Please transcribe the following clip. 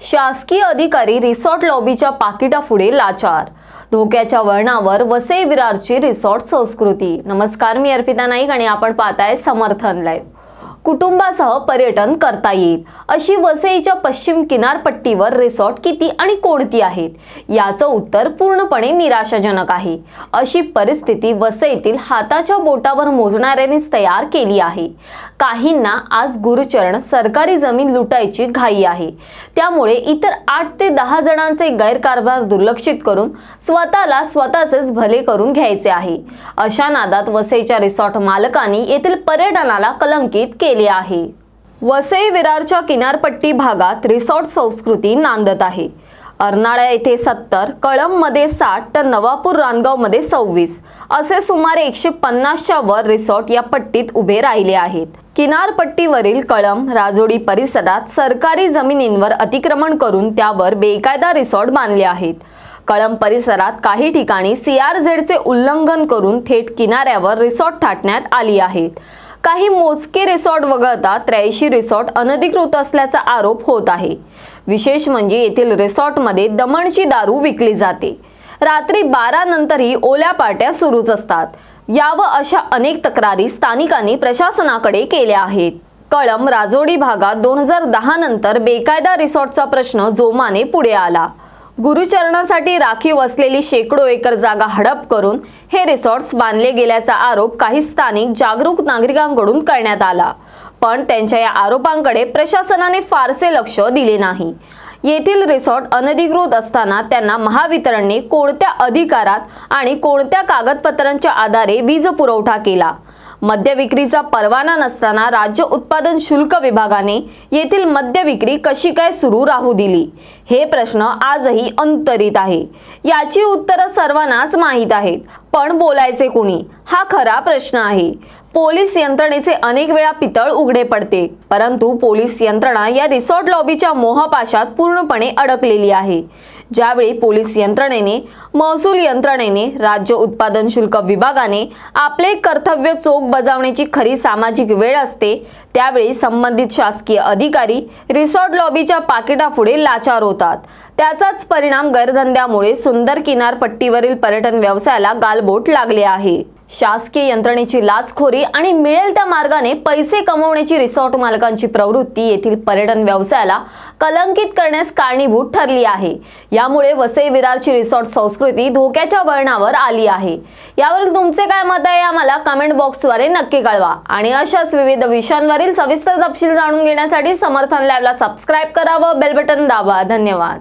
शासकीय अधिकारी रिसॉर्ट लॉबीच्या पाकिटापुढे लाचार। धोक्याच्या वळणावर वसई विरारची रिसॉर्ट संस्कृती। नमस्कार, मी अर्पिता नाईक आणि आपण पाहताय समर्थन लाईव्ह। कुटुंबासह पर्यटन करता येईल अशी वसईच्या पश्चिम किनारपट्टीवर रिसॉर्ट किती आणि कोणती आहेत याचं उत्तर पूर्णपणे निराशाजनक आहे। अशी परिस्थिती वसईतील हाताच्या बोटावर मोजणाऱ्यांनीच तयार केली आहे। काहींना आज गुरुचरण सरकारी जमीन लुटायची घाई आहे, त्यामुळे इतर 8 ते 10 जणांचे गैरकारभार दुर्लक्षित करून स्वतःला स्वतःचेच भले करून घ्यायचे आहे। अशा नादात वसईच्या रिसॉर्ट मालकांनी येथील पर्यटनाला कलंकित केले आहे। वसई विरारच्या किनारपट्टी भागात रिसॉर्ट संस्कृती नांदत आहे। अर्नाळा येथे 70, कळंब मध्ये 60 तर नवापूर रानगाव मध्ये 26 असे सुमारे 150च्या वर रिसॉर्ट या पट्टीत उभे राहिले आहेत। किनारपट्टीवरील कळंब राजोडी परिसरात सरकारी जमिनींवर अतिक्रमण करून त्यावर बेकायदा रिसॉर्ट बांधले आहेत। कळंब परिसरात काही ठिकाणी CRZचे उल्लंघन करून थेट किनाऱ्यावर रिसॉर्ट थाटण्यात आली आहेत। काही मोजके रिसॉर्ट वगळता 83 रिसॉर्ट अनधिकृत असल्याचा आरोप होत आहे। विशेष म्हणजे येथील रिसॉर्टमध्ये दमणची दारू विकली जाते। रात्री 12 नंतरही ओल्या पार्ट्या सुरूच असतात। यावर अशा अनेक तक्रारी स्थानिकांनी प्रशासनाकडे केल्या आहेत। कळंब राजोडी भागात 2010 नंतर बेकायदा रिसॉर्टचा प्रश्न जोमाने पुढे आला। गुरुचरणासाठी राखीव असलेली शेकडो एकर जागा हडप करून हे रिसॉर्ट्स बांधले गेल्याचा आरोप काही स्थानिक जागरूक नागरिकांकडून करण्यात आला, पण त्यांच्या या आरोपांकडे प्रशासनाने फारसे लक्ष दिले नाही। येथील रिसॉर्ट अनधिकृत असताना त्यांना महावितरणने कोणत्या अधिकारात आणि कोणत्या कागदपत्रांच्या आधारे वीज पुरवठा केला? मद्य विक्रीचा परवाना नसताना राज्य उत्पादन शुल्क विभागाने येथील मद्य विक्री कशी काय सुरू राहू दिली? हे प्रश्न आजही अंतरित आहे। याची उत्तरे सर्वांनाच माहीत आहेत, पण बोलायचे कोणी हा खरा प्रश्न आहे। पोलीस यंत्रणेचे अनेक वेळा पितळ उघडे पडते, परंतु पोलीस यंत्रणा या रिसॉर्ट लॉबीच्या मोहपाशात पूर्णपणे अडकलेली आहे। ज्यावेळी पोलीस यंत्रणेने, महसूल यंत्रणेने, राज्य उत्पादन शुल्क विभागाने आपले कर्तव्य चोख बजावण्याची खरी सामाजिक वेळ असते, त्यावेळी संबंधित शासकीय अधिकारी रिसॉर्ट लॉबीच्या पाकिटापुढे लाचार होतात। त्याचाच परिणाम गैरधंद्यामुळे सुंदर किनारपट्टीवरील पर्यटन व्यवसायाला गालबोट लागले आहे। शासकीय यंत्रणेची लाचखोरी आणि मिळेल त्या मार्गाने पैसे कमवण्याची रिसॉर्ट मालकांची प्रवृत्ती येथील पर्यटन व्यवसायाला कलंकित करण्यास कारणीभूत ठरली आहे। यामुळे वसई विरारची रिसॉर्ट संस्कृती धोक्याच्या वळणावर आली आहे। यावरील तुमचे काय मत आहे आम्हाला कमेंट बॉक्सद्वारे नक्की कळवा आणि अशाच विविध विषयांवरील सविस्तर तपशील जाणून घेण्यासाठी समर्थन लाईव्हला सबस्क्राइब करा व बेल बटन दाबा। धन्यवाद।